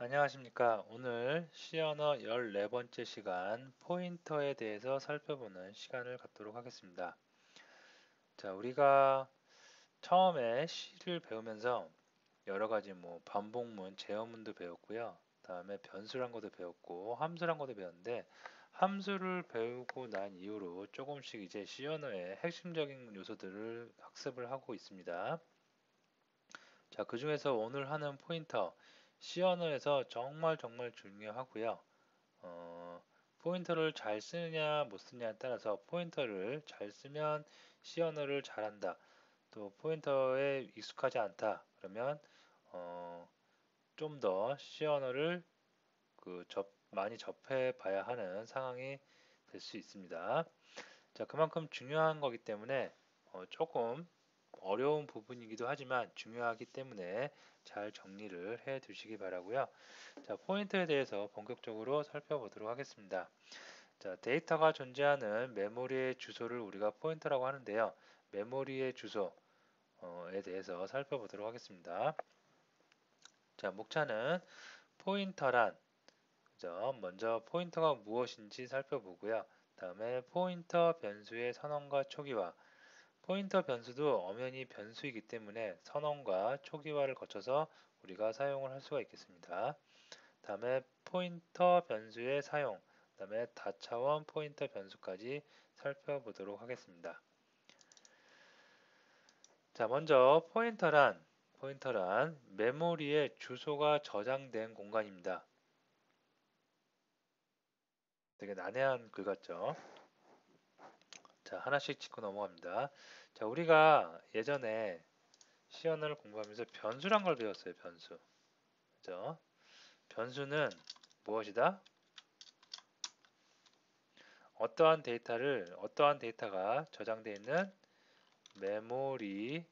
안녕하십니까. 오늘 C 언어 14번째 시간 포인터에 대해서 살펴보는 시간을 갖도록 하겠습니다. 자, 우리가 처음에 C를 배우면서 여러 가지 반복문, 제어문도 배웠고요. 다음에 변수란 것도 배웠고 함수란 것도 배웠는데 함수를 배우고 난 이후로 조금씩 이제 C 언어의 핵심적인 요소들을 학습을 하고 있습니다. 자, 그 중에서 오늘 하는 포인터 C 언어에서 정말 중요하고요. 어, 포인터를 잘 쓰느냐 못 쓰느냐에 따라서 포인터를 잘 쓰면 C 언어를 잘한다. 또 포인터에 익숙하지 않다. 그러면 좀 더 C 언어를 많이 접해 봐야 하는 상황이 될 수 있습니다. 자, 그만큼 중요한 거기 때문에 조금 어려운 부분이기도 하지만 중요하기 때문에 잘 정리를 해 두시기 바라고요. 자, 포인터에 대해서 본격적으로 살펴보도록 하겠습니다. 자, 데이터가 존재하는 메모리의 주소를 우리가 포인터라고 하는데요. 메모리의 주소에 대해서 살펴보도록 하겠습니다. 자, 목차는 포인터란, 그죠? 먼저 포인터가 무엇인지 살펴보고요. 다음에 포인터 변수의 선언과 초기화. 포인터 변수도 엄연히 변수이기 때문에 선언과 초기화를 거쳐서 우리가 사용을 할 수가 있겠습니다. 다음에 포인터 변수의 사용, 다음에 다차원 포인터 변수까지 살펴보도록 하겠습니다. 자, 먼저 포인터란 메모리에 주소가 저장된 공간입니다. 되게 난해한 글 같죠? 자, 하나씩 짚고 넘어갑니다. 자, 우리가 예전에 시연을 공부하면서 변수란 걸 배웠어요. 변수. 그죠? 변수는 무엇이다? 어떠한 데이터가 저장되어 있는 메모리의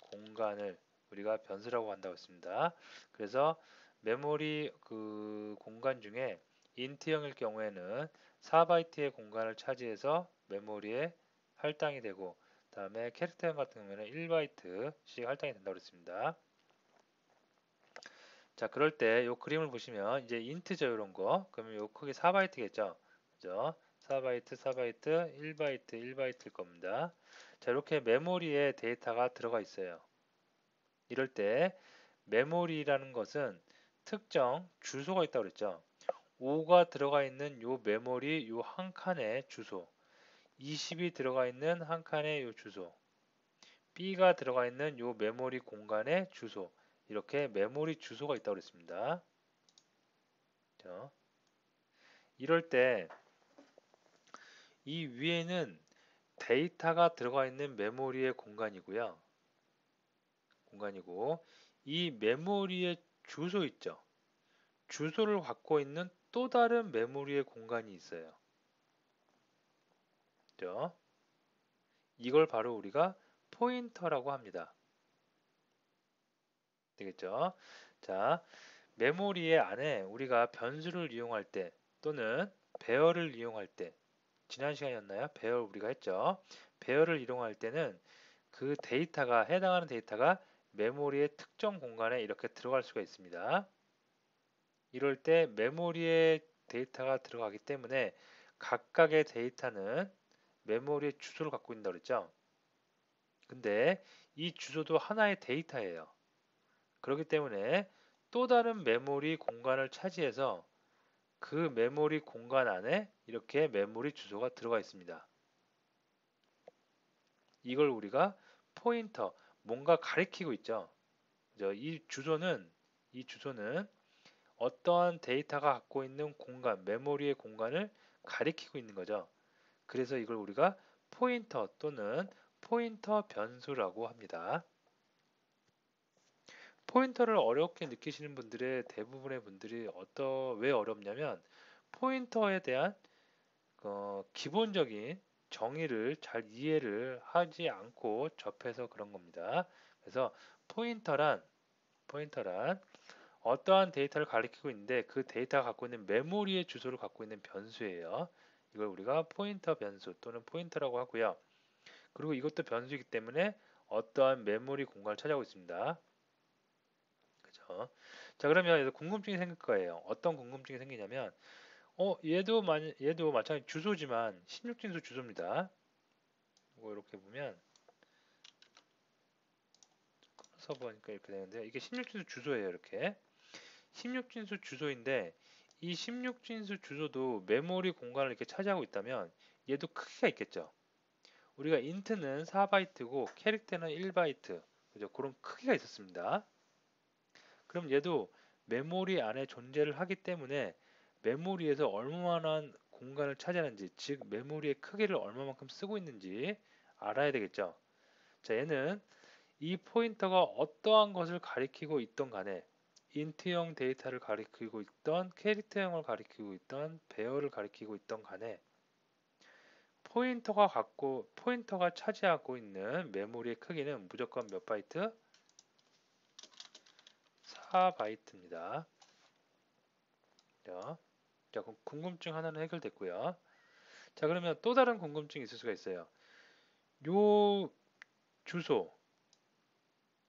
공간을 우리가 변수라고 한다고 했습니다. 그래서 메모리 그 공간 중에 인트형일 경우에는 4바이트의 공간을 차지해서 메모리에 할당이 되고, 다음에 캐릭터형 같은 경우에는 1바이트씩 할당이 된다고 했습니다. 자, 그럴 때 이 그림을 보시면 이제 인트죠, 이런 거. 그러면 요 크기 4바이트겠죠. 그죠? 4바이트, 4바이트, 1바이트, 1바이트일 겁니다. 자, 이렇게 메모리에 데이터가 들어가 있어요. 이럴 때 메모리라는 것은 특정 주소가 있다고 그랬죠. 5가 들어가 있는 요 메모리 요 한 칸의 주소, 20이 들어가 있는 한 칸의 요 주소, B가 들어가 있는 요 메모리 공간의 주소, 이렇게 메모리 주소가 있다고 그랬습니다. 그죠? 이럴 때 이 위에는 데이터가 들어가 있는 메모리의 공간이고요. 공간이고, 이 메모리의 주소 있죠. 주소를 갖고 있는 또 다른 메모리의 공간이 있어요. 그죠? 이걸 바로 우리가 포인터라고 합니다. 되겠죠? 자, 메모리의 안에 우리가 변수를 이용할 때 또는 배열을 이용할 때, 지난 시간이었나요? 배열 우리가 했죠. 배열을 이용할 때는 그 데이터가 해당하는 데이터가 메모리의 특정 공간에 이렇게 들어갈 수가 있습니다. 이럴 때 메모리에 데이터가 들어가기 때문에 각각의 데이터는 메모리의 주소를 갖고 있다고 그랬죠. 근데 이 주소도 하나의 데이터예요. 그렇기 때문에 또 다른 메모리 공간을 차지해서 그 메모리 공간 안에 이렇게 메모리 주소가 들어가 있습니다. 이걸 우리가 포인터, 뭔가 가리키고 있죠. 그죠? 이 주소는 어떠한 데이터가 갖고 있는 공간, 메모리의 공간을 가리키고 있는 거죠. 그래서 이걸 우리가 포인터 또는 포인터 변수라고 합니다. 포인터를 어렵게 느끼시는 분들의 대부분의 분들이 왜 어렵냐면 포인터에 대한 기본적인 정의를 잘 이해를 하지 않고 접해서 그런 겁니다. 그래서 포인터란 어떠한 데이터를 가리키고 있는데 그 데이터가 갖고 있는 메모리의 주소를 갖고 있는 변수예요. 이걸 우리가 포인터 변수 또는 포인터라고 하고요. 그리고 이것도 변수이기 때문에 어떠한 메모리 공간을 차지하고 있습니다. 그죠? 자, 그러면 여기서 궁금증이 생길 거예요. 어떤 궁금증이 생기냐면, 얘도 마찬가지 주소지만 16진수 주소입니다. 이거 이렇게 보면 써서 보니까 이렇게 되는데요. 이게 16진수 주소예요. 이렇게 16진수 주소인데 이 16진수 주소도 메모리 공간을 이렇게 차지하고 있다면 얘도 크기가 있겠죠. 우리가 인트는 4바이트고 캐릭터는 1바이트, 그죠? 그런 크기가 있었습니다. 그럼 얘도 메모리 안에 존재를 하기 때문에 메모리에서 얼마나 공간을 차지하는지, 즉 메모리의 크기를 얼마만큼 쓰고 있는지 알아야 되겠죠. 자, 얘는 이 포인터가 어떠한 것을 가리키고 있던 간에 인트형 데이터를 가리키고 있던 캐릭터형을 가리키고 있던 배열을 가리키고 있던 간에 포인터가 차지하고 있는 메모리의 크기는 무조건 몇 바이트? 4바이트입니다. 자, 그럼 궁금증 하나는 해결됐고요. 자, 그러면 또 다른 궁금증이 있을 수가 있어요. 요 주소,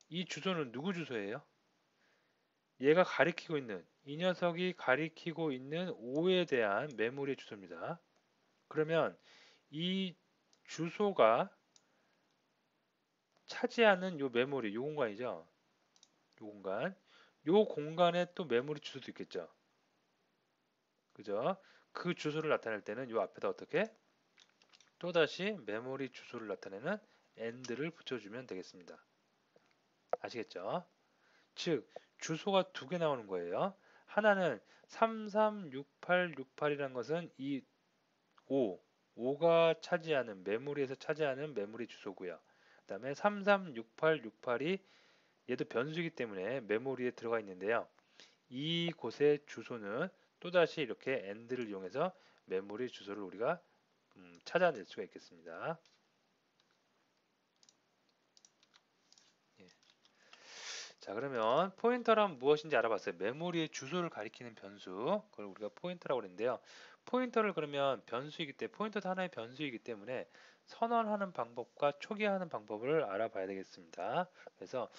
이 주소는 누구 주소예요? 얘가 가리키고 있는, 이 녀석이 가리키고 있는 5에 대한 메모리 주소입니다. 그러면 이 주소가 차지하는 요 메모리, 요 공간이죠. 요 공간. 요 공간에 또 메모리 주소도 있겠죠. 그죠? 그 주소를 나타낼 때는 요 앞에다 어떻게? 또다시 메모리 주소를 나타내는 AND를 붙여주면 되겠습니다. 아시겠죠? 즉, 주소가 두 개 나오는 거예요. 하나는 336868이라는 것은 이 5가 차지하는 메모리에서 차지하는 메모리 주소고요. 그 다음에 336868이 얘도 변수이기 때문에 메모리에 들어가 있는데요. 이곳의 주소는 또다시 이렇게 AND를 이용해서 메모리 주소를 우리가 찾아낼 수가 있겠습니다. 예. 자, 그러면 포인터란 무엇인지 알아봤어요. 메모리의 주소를 가리키는 변수, 그걸 우리가 포인터라고 그랬는데요. 포인터를 그러면 변수이기 때문에 포인터도 하나의 변수이기 때문에 선언하는 방법과 초기화하는 방법을 알아봐야 되겠습니다. 그래서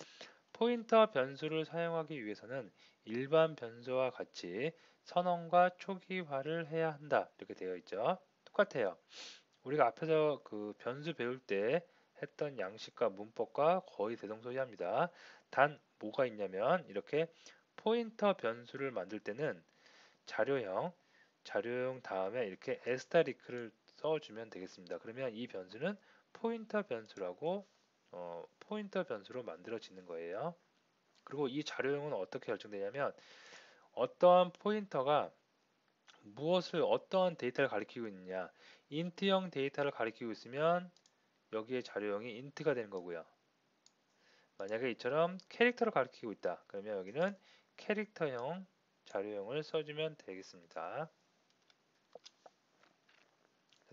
포인터 변수를 사용하기 위해서는 일반 변수와 같이 선언과 초기화를 해야 한다. 이렇게 되어 있죠. 똑같아요. 우리가 앞에서 그 변수 배울 때 했던 양식과 문법과 거의 대동소이합니다. 단 뭐가 있냐면 이렇게 포인터 변수를 만들 때는 자료형 다음에 이렇게 에스타리크를 써주면 되겠습니다. 그러면 이 변수는 포인터 변수로 만들어지는 거예요. 그리고 이 자료형은 어떻게 결정되냐면 어떠한 포인터가 어떠한 데이터를 가리키고 있느냐, 인트형 데이터를 가리키고 있으면 여기에 자료형이 인트가 되는 거고요. 만약에 이처럼 캐릭터를 가리키고 있다. 그러면 여기는 캐릭터형 자료형을 써주면 되겠습니다.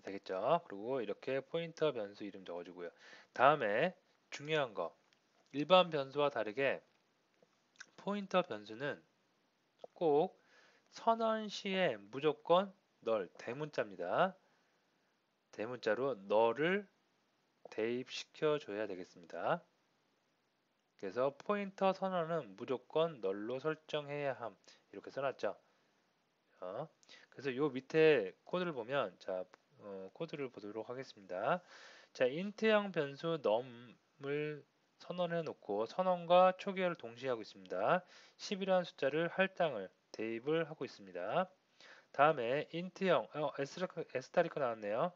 되겠죠? 그리고 이렇게 포인터 변수 이름 적어주고요. 다음에 중요한 거, 일반 변수와 다르게 포인터 변수는 꼭 선언 시에 무조건 대문자입니다. 대문자로 널을 대입시켜 줘야 되겠습니다. 그래서 포인터 선언은 무조건 널로 설정해야 함. 이렇게 써놨죠. 그래서 요 밑에 코드를 보면 코드를 보도록 하겠습니다. 자, 인트형 변수 num을 선언해 놓고 선언과 초기화를 동시에 하고 있습니다. 10이라는 숫자를 할당을 대입을 하고 있습니다. 다음에 인트형 에스타리크 나왔네요.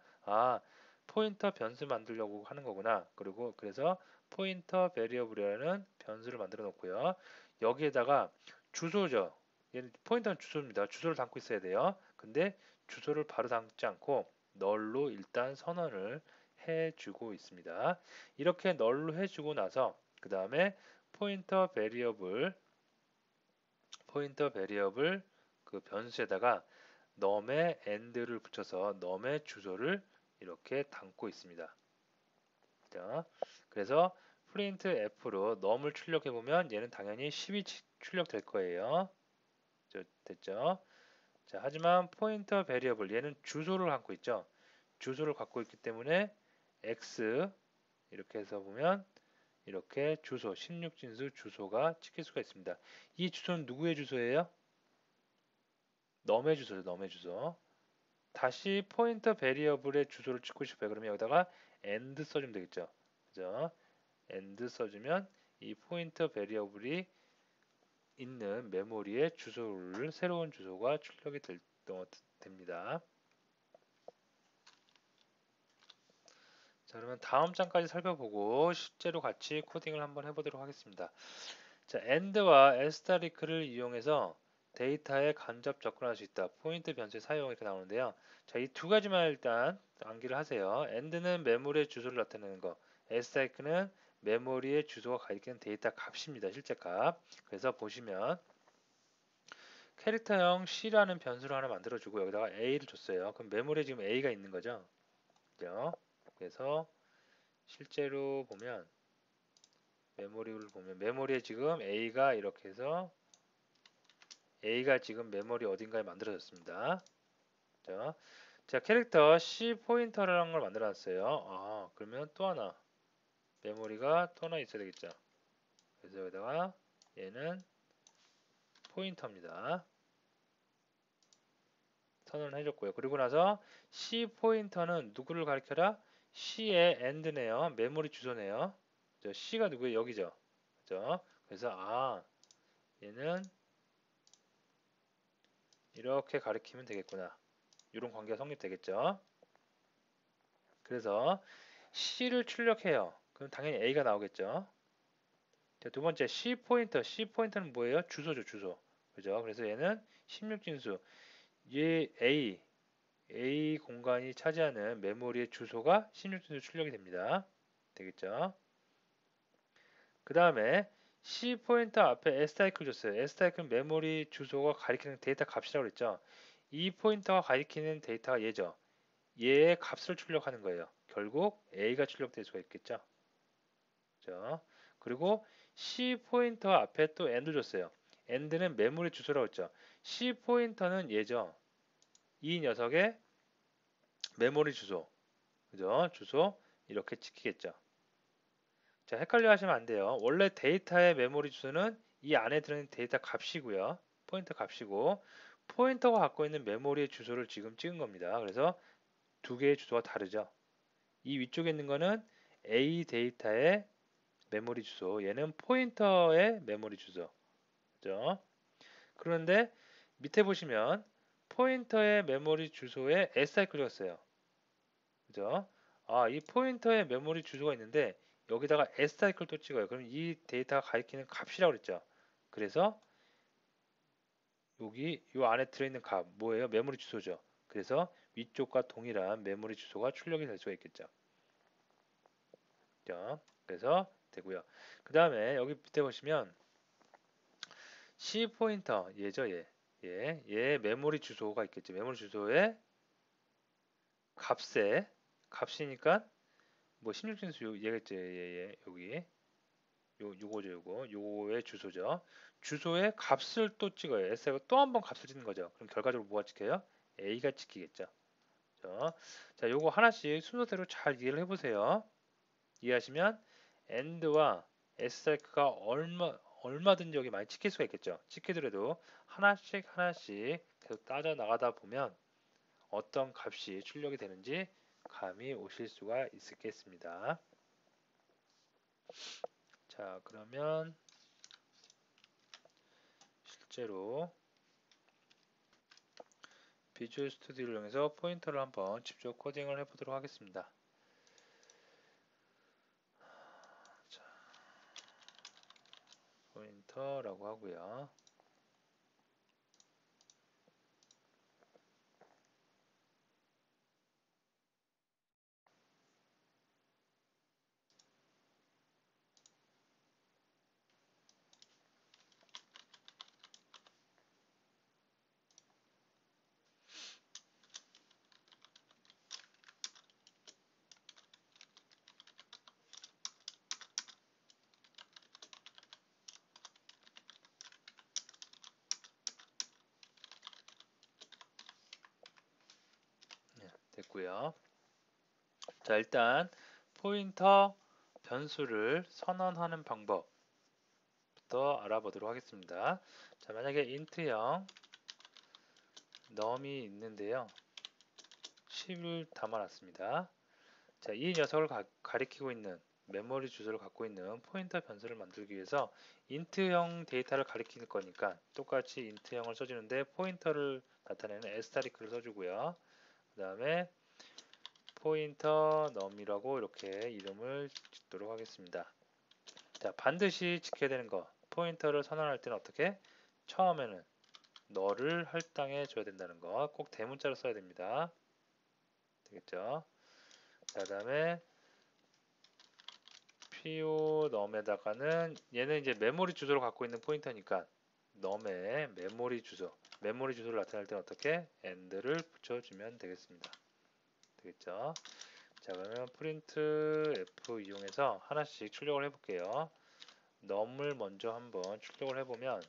포인터 변수 만들려고 하는 거구나. 그래서 포인터 베리어블이라는 변수를 만들어 놓고요. 여기에다가 주소죠. 얘는 포인터는 주소입니다. 주소를 담고 있어야 돼요. 근데 주소를 바로 담지 않고 널로 일단 선언을 해주고 있습니다. 이렇게 널로 해주고 나서 그 다음에 포인터 베리어블 그 변수에다가 num의 and를 붙여서 num의 주소를 이렇게 담고 있습니다. 자, 그래서 프린트 f로 num을 출력해 보면 얘는 당연히 10이 출력될 거예요. 됐죠? 자, 하지만 포인터 베리어블 얘는 주소를 갖고 있죠. 주소를 갖고 있기 때문에 x 이렇게 해서 보면 이렇게 주소, 16진수 주소가 찍힐 수가 있습니다. 이 주소는 누구의 주소예요? 넘의 주소죠, 넘의 주소. 다시 포인터 베리어블의 주소를 찍고 싶어요. 그러면 여기다가 and 써주면 되겠죠. 그죠? and 써주면 이 포인터 베리어블이 있는 메모리의 주소를 새로운 주소가 출력이 됩니다. 자, 그러면 다음 장까지 살펴보고 실제로 같이 코딩을 한번 해보도록 하겠습니다. 자, and와 asterisk를 이용해서 데이터에 간접 접근할 수 있다. 포인트 변수의 사용 이렇게 나오는데요. 자, 이 두 가지만 일단 암기를 하세요. and는 메모리의 주소를 나타내는 거, asterik는 메모리의 주소가 가리키는 데이터 값입니다. 실제 값. 그래서 보시면 캐릭터형 C라는 변수를 하나 만들어주고 여기다가 A를 줬어요. 그럼 메모리에 지금 A가 있는 거죠. 그죠? 그래서 실제로 보면 메모리를 보면 메모리에 지금 A가 이렇게 해서 A가 지금 메모리 어딘가에 만들어졌습니다. 그죠? 자, 캐릭터 C 포인터라는 걸 만들어 놨어요. 아, 그러면 또 하나 메모리가 또 하나 있어야 되겠죠. 그래서 여기다가 얘는 포인터입니다. 선언을 해줬고요. 그리고 나서 C 포인터는 누구를 가리켜라? C의 end네요. 메모리 주소네요. C가 누구예요? 여기죠. 그죠? 그래서 얘는 이렇게 가리키면 되겠구나. 이런 관계가 성립되겠죠. 그래서 C를 출력해요. 그럼 당연히 A가 나오겠죠. 자, 두 번째 C 포인터. C 포인터는 뭐예요? 주소죠, 주소. 그죠? 그래서 얘는 16진수. 얘 A 공간이 차지하는 메모리의 주소가 16진수 출력이 됩니다. 되겠죠? 그 다음에 C 포인터 앞에 s타이클 줬어요. s타이클은 메모리 주소가 가리키는 데이터 값이라고 그랬죠. 이 포인터가 가리키는 데이터가 얘죠. 얘의 값을 출력하는 거예요. 결국 A가 출력될 수가 있겠죠. 그죠? 그리고 C 포인터 앞에 또 AND 줬어요. AND는 메모리 주소라고 했죠. C 포인터는 얘죠. 이 녀석의 메모리 주소. 그죠? 주소 이렇게 찍히겠죠. 자, 헷갈려 하시면 안 돼요. 원래 데이터의 메모리 주소는 이 안에 들어있는 데이터 값이고요. 포인터 값이고 포인터가 갖고 있는 메모리의 주소를 지금 찍은 겁니다. 그래서 두 개의 주소가 다르죠. 이 위쪽에 있는 거는 A 데이터의 메모리 주소, 얘는 포인터의 메모리 주소. 그죠? 그런데 밑에 보시면 포인터의 메모리 주소에 SI 그렸어요. 그죠? 이 포인터의 메모리 주소가 있는데 여기다가 s사이클 또 찍어요. 그럼 이 데이터가 가리키는 값이라고 그랬죠. 그래서 여기 이 안에 들어있는 값 뭐예요? 메모리 주소죠. 그래서 위쪽과 동일한 메모리 주소가 출력이 될 수가 있겠죠. 그죠? 그래서 되고요. 그 다음에 여기 밑에 보시면 C 포인터 얘죠, 얘 메모리 주소가 있겠죠. 메모리 주소에 값이니까 뭐 16진수 얘겠죠, 여기 요거의 주소죠. 주소에 값을 또 찍어요. S하고 또 한 번 값을 찍는 거죠. 그럼 결과적으로 뭐가 찍혀요? A가 찍히겠죠. 그죠? 자, 요거 하나씩 순서대로 잘 이해를 해보세요. 이해하시면 AND와 SSR가 얼마든지 여기 많이 찍힐 수가 있겠죠. 찍히더라도 하나씩 계속 따져 나가다 보면 어떤 값이 출력이 되는지 감이 오실 수가 있겠습니다. 자, 그러면 실제로 비주얼 스튜디오를 이용해서 포인터를 한번 직접 코딩을 해보도록 하겠습니다. 자, 포인터라고 하고요. 됐고요. 자, 일단 포인터 변수를 선언하는 방법부터 알아보도록 하겠습니다. 자, 만약에 int형 num이 있는데요. 10을 담아놨습니다. 자, 이 녀석을 가리키고 있는 메모리 주소를 갖고 있는 포인터 변수를 만들기 위해서 int형 데이터를 가리키는 거니까 똑같이 int형을 써주는데 포인터를 나타내는 asterisk를 써주고요. 그 다음에 포인터 num이라고 이렇게 이름을 짓도록 하겠습니다. 자, 반드시 지켜야 되는 거, 포인터를 선언할 때는 어떻게? 처음에는 너를 할당해 줘야 된다는 거 꼭 대문자로 써야 됩니다. 되겠죠? 자, 그 다음에 PO num에다가는 얘는 이제 메모리 주소를 갖고 있는 포인터니까 num의 메모리 주소를 나타낼 때는 어떻게? and를 붙여주면 되겠습니다. 되겠죠? 자, 그러면 print f 이용해서 하나씩 출력을 해볼게요. num을 먼저 한번 출력을 해보면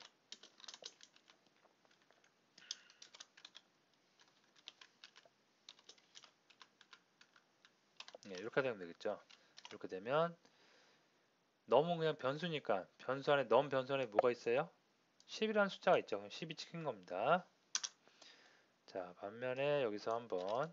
네, 이렇게 되면 되겠죠. 이렇게 되면 num은 그냥 변수니까 변수 안에 num 변수 안에 뭐가 있어요? 10이라는 숫자가 있죠. 그럼 10이 찍힌 겁니다. 자, 반면에 여기서 한번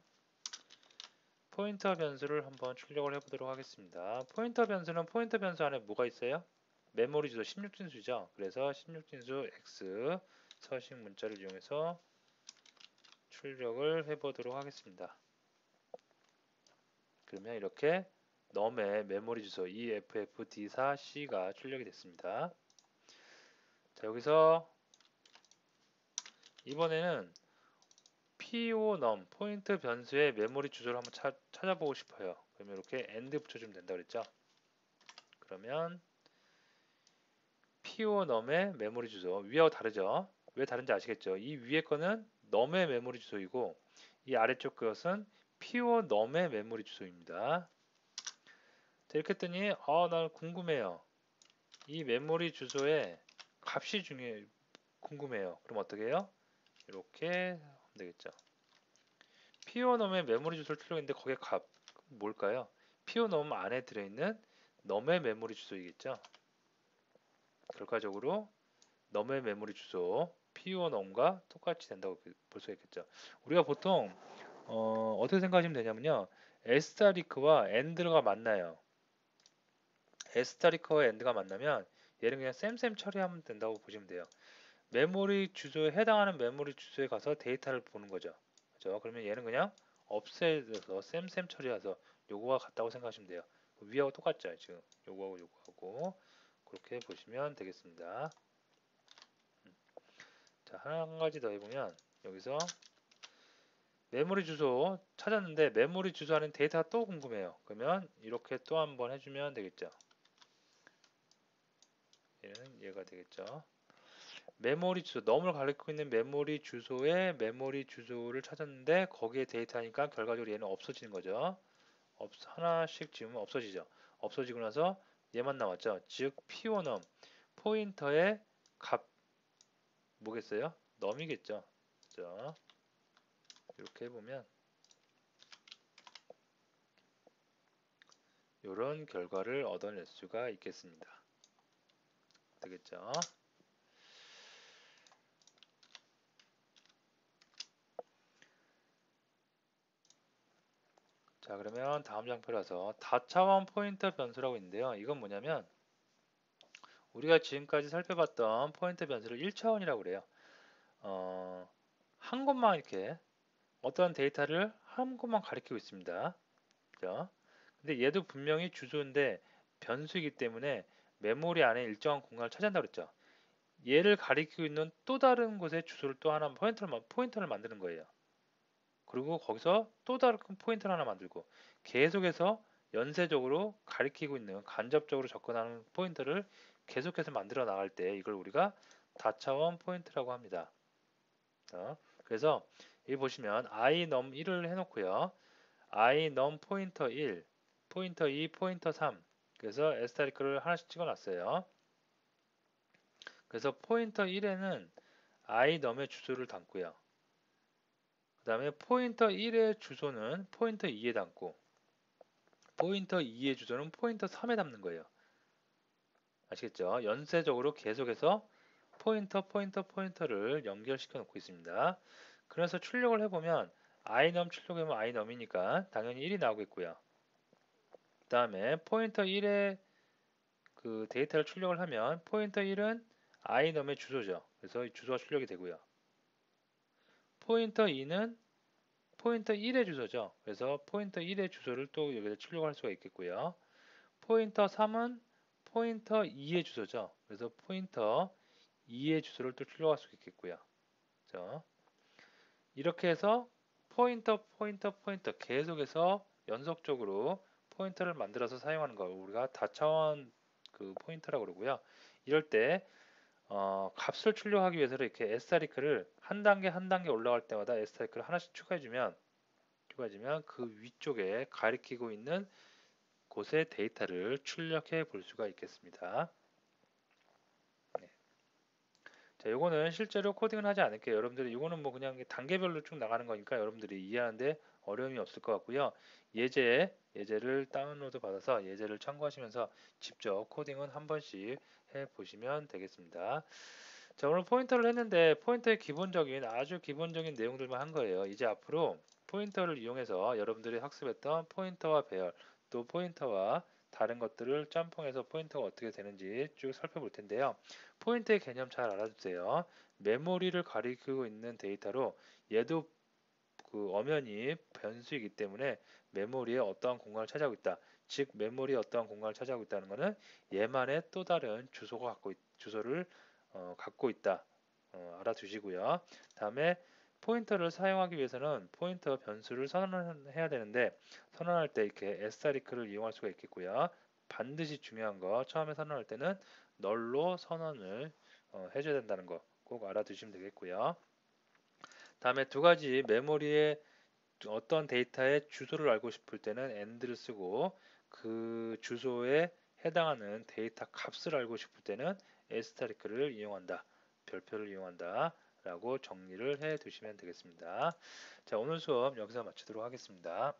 포인터 변수를 한번 출력을 해보도록 하겠습니다. 포인터 변수는 포인터 변수 안에 뭐가 있어요? 메모리 주소 16진수죠. 그래서 16진수 x 서식 문자를 이용해서 출력을 해보도록 하겠습니다. 그러면 이렇게 num의 메모리 주소 EFFD4C가 출력이 됐습니다. 자, 여기서 이번에는 PONUM 포인트 변수의 메모리 주소를 한번 찾아보고 싶어요. 그러면 이렇게 AND 붙여주면 된다 그랬죠. 그러면 PONUM의 메모리 주소 위하고 다르죠. 왜 다른지 아시겠죠? 이 위에 거는 num의 메모리 주소이고 이 아래쪽 것은 PONUM의 메모리 주소입니다. 자, 이렇게 했더니 난 궁금해요. 이 메모리 주소의 값이 궁금해요. 그럼 어떻게 해요? 이렇게 하면 되겠죠. PONUM의 메모리 주소를 출력했는데 거기에 값 뭘까요? PONUM 안에 들어있는 num의 메모리 주소이겠죠. 결과적으로 num의 메모리 주소 PONUM과 똑같이 된다고 볼 수 있겠죠. 우리가 보통 어떻게 생각하시면 되냐면요. asterisk와 and가 만나요. asterisk와 and가 만나면 얘는 그냥 쌤쌤 처리하면 된다고 보시면 돼요. 메모리 주소에 해당하는 메모리 주소에 가서 데이터를 보는 거죠. 그죠? 그러면 얘는 그냥 없애서 쌤쌤 처리해서 요거와 같다고 생각하시면 돼요. 위하고 똑같죠. 지금 요거하고 요거하고 그렇게 보시면 되겠습니다. 자, 한 가지 더 해보면 여기서 메모리 주소 찾았는데 메모리 주소 안에 데이터가 또 궁금해요. 그러면 이렇게 또 한번 해주면 되겠죠. 얘는 얘가 되겠죠. 메모리 주소, num을 가리키고 있는 메모리 주소에 메모리 주소를 찾았는데 거기에 데이터니까 결과적으로 얘는 없어지는 거죠. 하나씩 지우면 없어지죠. 없어지고 나서 얘만 남았죠. 즉 P1num 포인터의 값 뭐겠어요? num이겠죠. 그죠? 이렇게 해보면 이런 결과를 얻어낼 수가 있겠습니다. 되겠죠? 자, 그러면 다음 장표라서 다차원 포인터 변수라고 있는데요. 이건 뭐냐면 우리가 지금까지 살펴봤던 포인터 변수를 1차원이라고 그래요. 한 곳만 이렇게 어떤 데이터를 한 곳만 가리키고 있습니다. 그죠? 근데 얘도 분명히 주소인데 변수이기 때문에 메모리 안에 일정한 공간을 차지한다고 그랬죠. 얘를 가리키고 있는 또 다른 곳에 주소를 또 하나 포인터를 만드는 거예요. 그리고 거기서 또 다른 포인터를 하나 만들고 계속해서 연쇄적으로 가리키고 있는 간접적으로 접근하는 포인터를 계속해서 만들어 나갈 때 이걸 우리가 다차원 포인트라고 합니다. 그래서 여기 보시면 i num 1을 해놓고요. i num 포인터 1, 포인터 2, 포인터 3 그래서 에스테리크를 하나씩 찍어놨어요. 그래서 포인터 1에는 i num의 주소를 담고요. 그 다음에 포인터 1의 주소는 포인터 2에 담고 포인터 2의 주소는 포인터 3에 담는 거예요. 아시겠죠? 연쇄적으로 계속해서 포인터를 연결시켜 놓고 있습니다. 그래서 출력을 해보면 iNum 출력하면 iNum이니까 당연히 1이 나오겠고요. 그 다음에 포인터 1에 그 데이터를 출력을 하면 포인터 1은 iNum의 주소죠. 그래서 이 주소가 출력이 되고요. 포인터 2는 포인터 1의 주소죠. 그래서 포인터 1의 주소를 또 여기다 출력할 수가 있겠고요. 포인터 3은 포인터 2의 주소죠. 그래서 포인터 2의 주소를 또 출력할 수 있겠고요. 그렇죠? 이렇게 해서 포인터 계속해서 연속적으로 포인터를 만들어서 사용하는 거 우리가 다차원 그 포인터라고 그러고요. 이럴 때 값을 출력하기 위해서는 이렇게 s타리크를 한 단계 한 단계 올라갈 때마다 s타리크를 하나씩 추가해주면 그 위쪽에 가리키고 있는 곳의 데이터를 출력해 볼 수가 있겠습니다. 네. 자, 요거는 실제로 코딩은 하지 않을게요. 여러분들이 이거는 뭐 그냥 단계별로 쭉 나가는 거니까 여러분들이 이해하는데 어려움이 없을 것 같고요. 예제를 다운로드 받아서 예제를 참고하시면서 직접 코딩은 한 번씩 해 보시면 되겠습니다. 자, 오늘 포인터를 했는데 포인터의 아주 기본적인 내용들만 한 거예요. 이제 앞으로 포인터를 이용해서 여러분들이 학습했던 포인터와 배열, 또 포인터와 다른 것들을 짬뽕해서 포인터가 어떻게 되는지 쭉 살펴볼 텐데요. 포인터의 개념 잘 알아두세요. 메모리를 가리키고 있는 데이터로 얘도 그 엄연히 변수이기 때문에 메모리에 어떠한 공간을 차지하고 있다. 즉 메모리에 어떠한 공간을 차지하고 있다는 것은 얘만의 또 다른 주소를 갖고 있다. 알아두시고요. 다음에 포인터를 사용하기 위해서는 포인터 변수를 선언해야 되는데 선언할 때 이렇게 s타리크를 이용할 수가 있겠고요. 반드시 중요한 거 처음에 선언할 때는 널로 선언을 해줘야 된다는 거 꼭 알아두시면 되겠고요. 다음에 두 가지 메모리에 어떤 데이터의 주소를 알고 싶을 때는 and를 쓰고 그 주소에 해당하는 데이터 값을 알고 싶을 때는 asterisk를 이용한다. 별표를 이용한다. 라고 정리를 해 두시면 되겠습니다. 자, 오늘 수업 여기서 마치도록 하겠습니다.